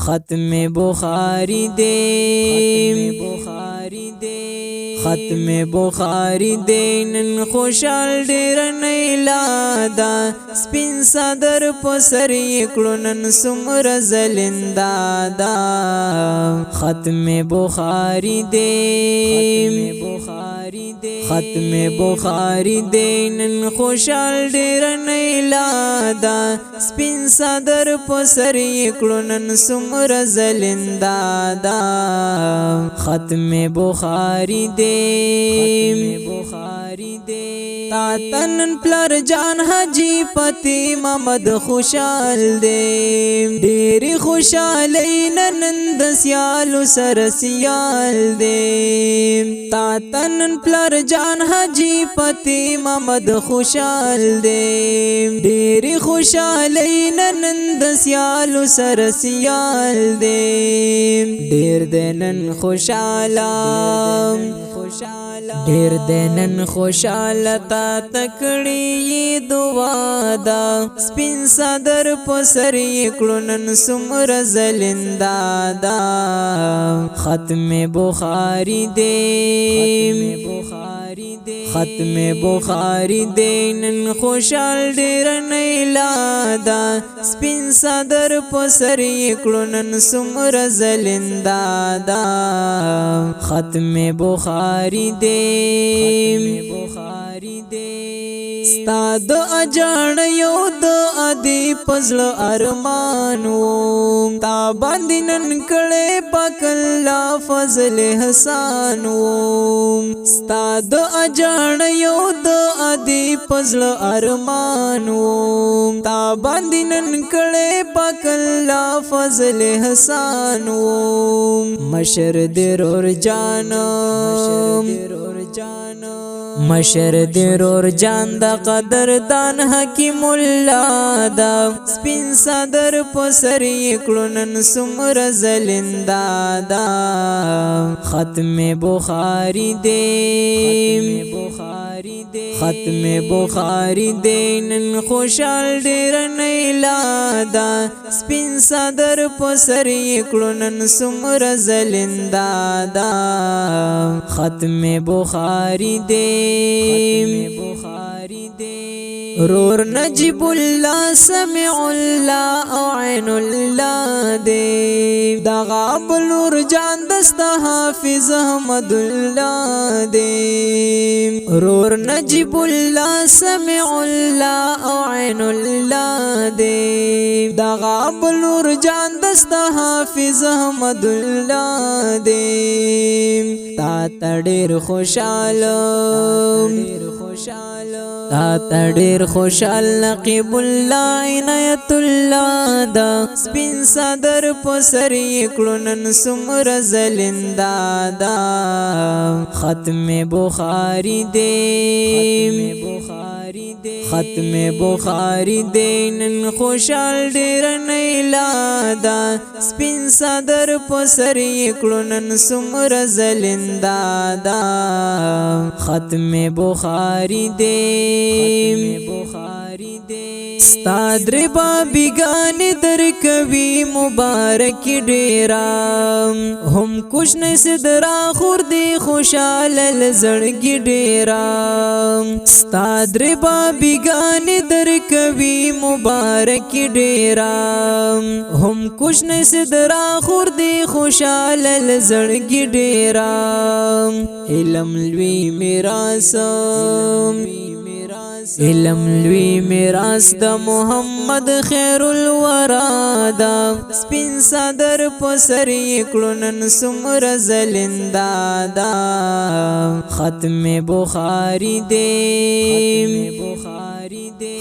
ختم بخاری دے ختم بخاری دے نن خوشال ډیر نیلا دا سپین صدر پسر یکړو نن سمر زلندا دا ختم بخاری دے ختم بخاری دے نن خوشال ډیر نیلا دا سپین صدر پسر یکړو نن سمر زلندا دا ختم بخاری دے تا تنن پلر جان حجی پتی محمد خوشال دے ډېری خوشالۍ نن د سیالو سره سیال دے تا تنن پلر جان حجی پتی محمد خوشال دے ډېری خوشالۍ نن د سیالو سره سیال دے ډېر دنن خوشاله ډیر دنن خوشاله تا تکړی دعا دا سپین صدر پسر یکړو نن سمر زلندا دا ختم بخاری دے ختم بخاری دے نن خوشال ډیر نیلا دا سپین صدر پسر یکړو نن سمر زلندا دا ختم بخاری دے ستا د اجان یو د ادي پزل ارمانو تا باندې نن کړه پاک الله فضل احسانو ستا د اجان یو د ادي پزل ارمانو تا باندې نن کړه پاک الله فضل احسانو مشر درور جانم مشر درور جان دا قدر دان حکیم الله دا سپین صدر پسر یکړو نن سمر زلندا دا ختم بخاری دے ختم بخاری دے نن خوشال ډیر نیلا دا سپین صدر پسر یکړو نن سمر زلندا دا ختم بخاری دے رور نجیب اللہ سمع اللہ او عین اللہ دے دا غابلور جان دستا حافظ احمد اللہ دے رور نجیب اللہ سمع اللہ او عین اللہ دے دا غابلور جان دستا حافظ احمد اللہ دے تا تډیر خوشالم تا تډیر خوشال نقیب الله عنایت الله دا سپین صدر پسر یکړو نن سمر زلندا دا ختم بخاری دے ختم بخاری دے نن خوشال ډیر نیلا دا سپین صدر پسر یکړو نن سمر زلندا دا ختم بخاری دے ستا دربا بیگانی در کوي مبارک ډیرا هم کوش نه صدرا خور دی خوشال لزړګي ډیرا ستا دربا بیگانی در کوي مبارک ډیرا هم کوش نه صدرا خور دی خوشال لزړګي ډیرا علم لوی میراث علم لوی میراث د محمد خیر الورا دا سپین صدر پسر یکړو نن سمر زلندا دا ختم بخاری دے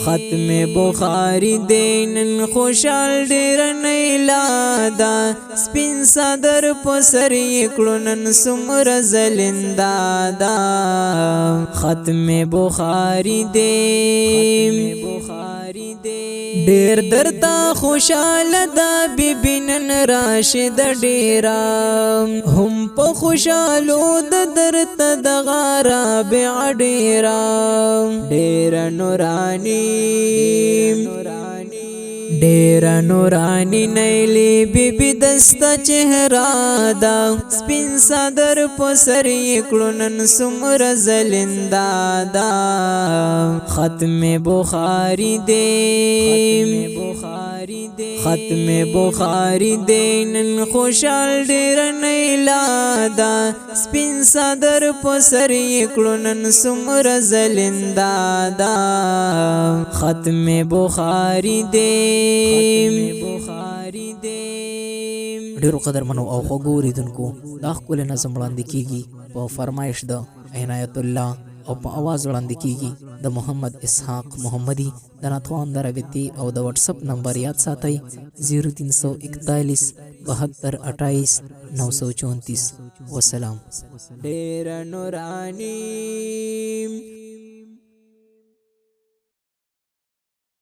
ختم بخاری دے نن خوشال ډیر نیلا دا سپین صدر پسر یکړو نن سمر زلندا دا ختم بخاری دے ډیر درتا خوشال دا بیبینن راشد ډیرا هم په خوشالو د درت د غارا بیا ډیرا ډیر نورانی ډیر نورانی نیلی بی بی دستا چهرا دا سپین صدر په سر یې کړو نن څومره زلنده دا ختم بخاری دی ختم بخاری دی نن خوشحال ډیر نیلا دا سپین صدر په سر یې کړو نن څومره زلنده دا ختم بخاری دی ډیرو قدرمنو او خوږو اوریدونکو دا ښکلی نظم وړاندې کیږي په فرمایش د عنایت الله او په आवाज وړاندې کیږي د محمد اسحاق محمدي د ناتوان د رابطې او د واتس اپ نمبر یاد ساتئ 0341 72 28 934 وسلام. ډیر نورانی